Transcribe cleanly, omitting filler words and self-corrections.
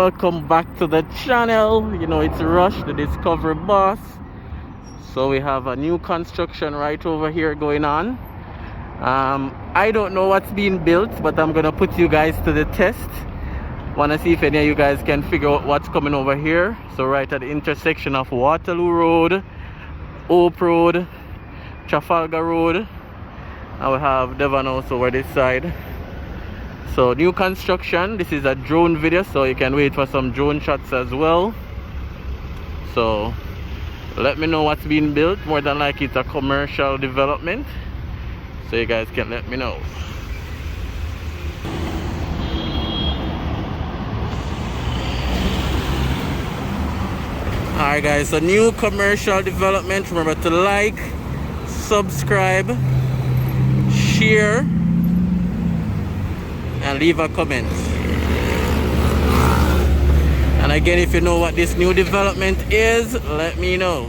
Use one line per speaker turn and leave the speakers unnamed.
welcome back to the channel. You know, it's Rush, the Discovery Boss. So we have a new construction right over here going on. I don't know what's being built, but I'm gonna put you guys to the test. Wanna see if any of you guys can figure out what's coming over here. So right at the intersection of Waterloo Road, Oak Road, Trafalgar Road, and we have Devon also over this side. So new construction. This is a drone video, so you can wait for some drone shots as well. So let me know what's being built. More than likely it's a commercial development, so you guys can let me know. Alright guys, so new commercial development. Remember to like, subscribe, share, and leave a comment. And again, if you know what this new development is, let me know.